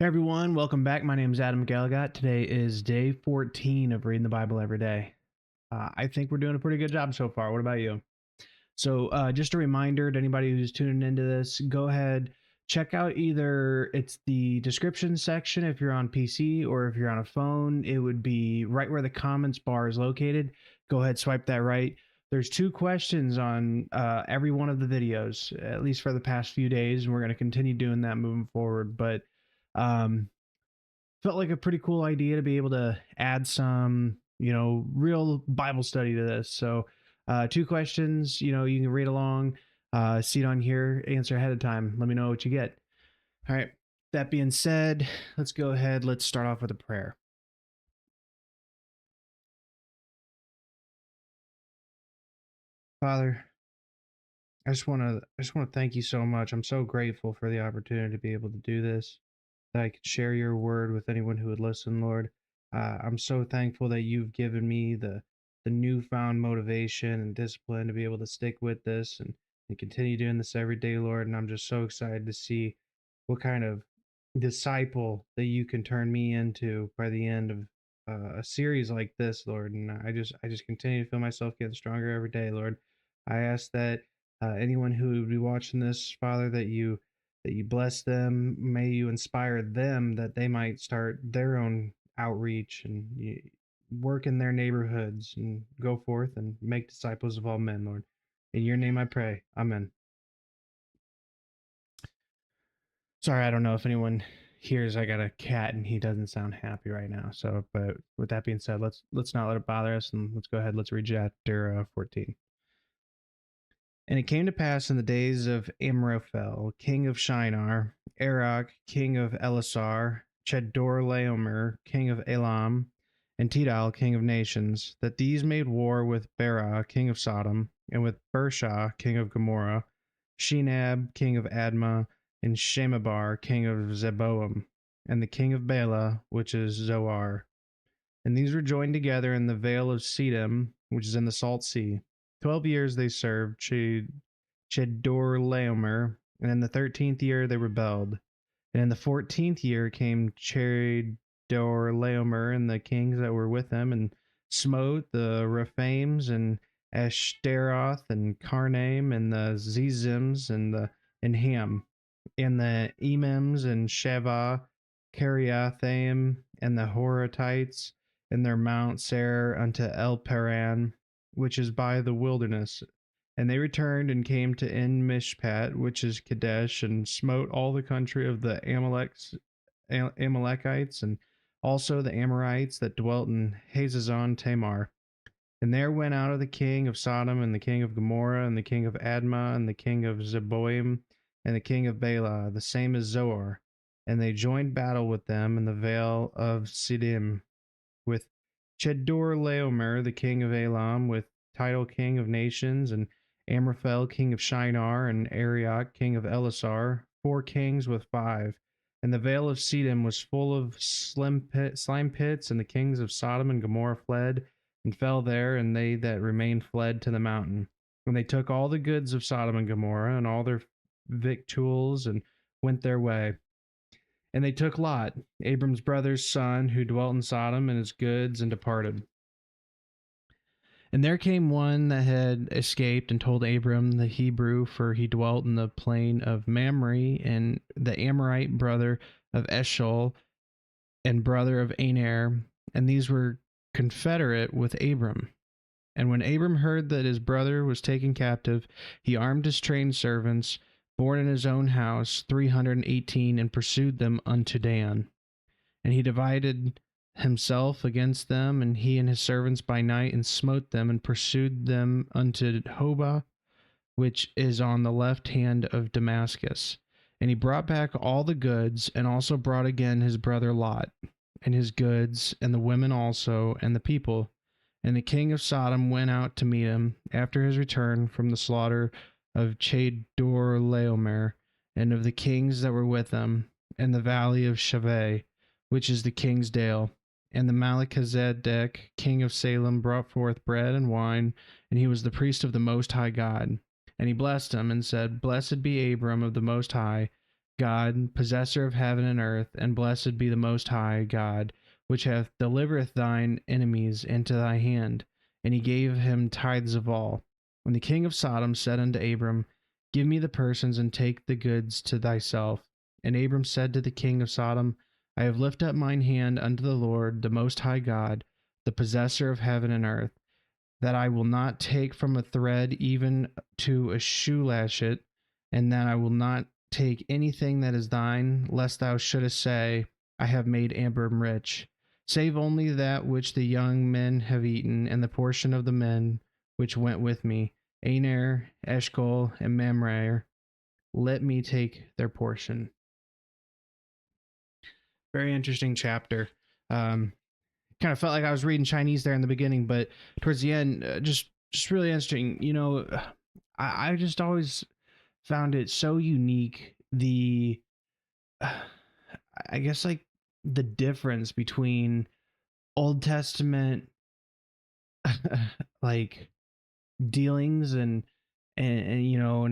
Hey everyone, welcome back. My name is Adam Gallagher. Today is day 14 of reading the Bible every day. I think we're doing a pretty good job so far. What about you? So, just a reminder to anybody who's tuning into this, go ahead, check out either it's the description section if you're on PC or if you're on a phone, it would be right where the comments bar is located. Go ahead, swipe that right. There's two questions on every one of the videos, at least for the past few days, and we're going to continue doing that moving forward. But um, felt like a pretty cool idea to be able to add some, real Bible study to this. So, two questions, you can read along, see it on here, answer ahead of time. Let me know what you get. All right. That being said, let's go ahead. Let's start off with a prayer. Father, I just want to thank you so much. I'm so grateful for the opportunity to be able to do this, that I could share your word with anyone who would listen, Lord. I'm so thankful that you've given me the newfound motivation and discipline to be able to stick with this and continue doing this every day, Lord. And I'm just so excited to see what kind of disciple that you can turn me into by the end of a series like this, Lord. And I just continue to feel myself getting stronger every day, Lord. I ask that anyone who would be watching this, Father, that you bless them. May you inspire them that they might start their own outreach and work in their neighborhoods and go forth and make disciples of all men, Lord. In your name I pray. Amen. Sorry, I don't know if anyone hears I got a cat and he doesn't sound happy right now. So, but with that being said, let's not let it bother us and let's go ahead. Let's read chapter 14. And it came to pass in the days of Amraphel, king of Shinar, Arok, king of Elasar, Chedorlaomer, king of Elam, and Tidal, king of nations, that these made war with Bera, king of Sodom, and with Bersha, king of Gomorrah, Shinab, king of Admah, and Shemabar, king of Zeboam, and the king of Bela, which is Zoar. And these were joined together in the vale of Sedum, which is in the Salt Sea. 12 years they served Chedorlaomer, and in the 13th year they rebelled. And in the 14th year came Chedorlaomer and the kings that were with him, and smote the Rephaims and Ashtaroth and Karnaim and the Zizims and Ham and the Emims and Sheva, Kiriathaim and the Horatites and their Mount Seir unto El Paran, which is by the wilderness. And they returned and came to En Mishpat, which is Kadesh, and smote all the country of the Amalekites, and also the Amorites that dwelt in Hazazon Tamar. And there went out of the king of Sodom, and the king of Gomorrah, and the king of Admah, and the king of Zeboim, and the king of Bela, the same as Zoar. And they joined battle with them in the vale of Siddim, with Chedorlaomer, the king of Elam, with Tidal, king of nations, and Amraphel, king of Shinar, and Arioch, king of Elasar, 4 kings with 5. And the vale of Siddim was full of slime pits, and the kings of Sodom and Gomorrah fled and fell there, and they that remained fled to the mountain. And they took all the goods of Sodom and Gomorrah, and all their victuals, and went their way. And they took Lot, Abram's brother's son, who dwelt in Sodom, and his goods, and departed. And there came one that had escaped and told Abram the Hebrew, for he dwelt in the plain of Mamre, and the Amorite brother of Eshcol, and brother of Aner, and these were confederate with Abram. And when Abram heard that his brother was taken captive, he armed his trained servants, born in his own house, 318, and pursued them unto Dan. And he divided himself against them, and he and his servants by night, and smote them, and pursued them unto Hobah, which is on the left hand of Damascus. And he brought back all the goods, and also brought again his brother Lot, and his goods, and the women also, and the people. And the king of Sodom went out to meet him after his return from the slaughter of Chedorlaomer, and of the kings that were with him, in the valley of Shaveh, which is the king's dale. And the Melchizedek, king of Salem, brought forth bread and wine, and he was the priest of the Most High God. And he blessed him, and said, Blessed be Abram of the Most High God, possessor of heaven and earth, and blessed be the Most High God, which hath delivereth thine enemies into thy hand. And he gave him tithes of all. When the king of Sodom said unto Abram, Give me the persons, and take the goods to thyself. And Abram said to the king of Sodom, I have lifted up mine hand unto the Lord, the Most High God, the possessor of heaven and earth, that I will not take from a thread even to a shoe latchet, and that I will not take anything that is thine, lest thou shouldest say, I have made Abram rich, save only that which the young men have eaten, and the portion of the men which went with me, Aner, Eshcol, and Mamre. Let me take their portion. Very interesting chapter. Kind of felt like I was reading Chinese there in the beginning, but towards the end, just really interesting. I just always found it so unique. I guess like the difference between Old Testament like dealings and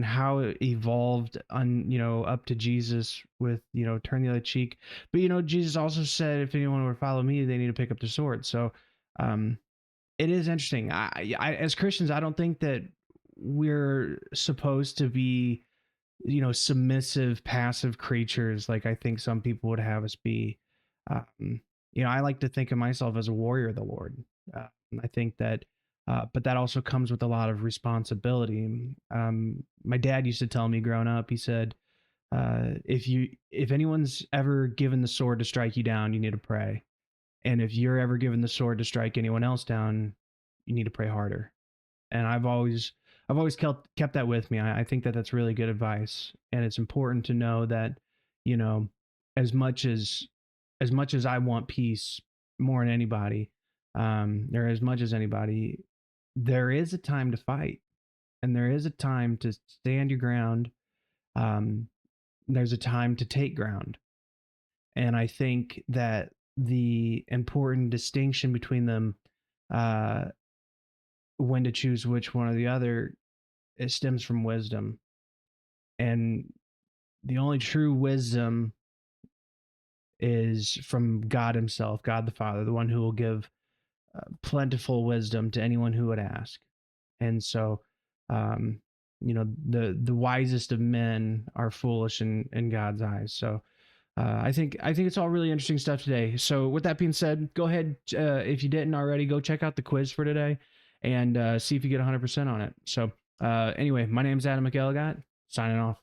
how it evolved on up to Jesus with turn the other cheek. But Jesus also said if anyone would follow me, they need to pick up the sword. So um it is interesting. I as Christians, I don't think that we're supposed to be submissive, passive creatures like I think some people would have us be. I like to think of myself as a warrior of the Lord. uh, I think that but that also comes with a lot of responsibility. My dad used to tell me growing up, he said, if anyone's ever given the sword to strike you down, you need to pray. And if you're ever given the sword to strike anyone else down, you need to pray harder. And I've always kept that with me. I think that that's really good advice, and it's important to know that you know as much as I want peace more than anybody, or as much as anybody, there is a time to fight, and there is a time to stand your ground. Um, there's a time to take ground, and I think that the important distinction between them, uh, when to choose which one or the other, it stems from wisdom. And the only true wisdom is from God Himself, God the Father, the one who will give plentiful wisdom to anyone who would ask. And so, um, the wisest of men are foolish in God's eyes. So, I think it's all really interesting stuff today. So with that being said, go ahead, if you didn't already, go check out the quiz for today and see if you get 100% on it. So anyway, my name's Adam McElligott, signing off.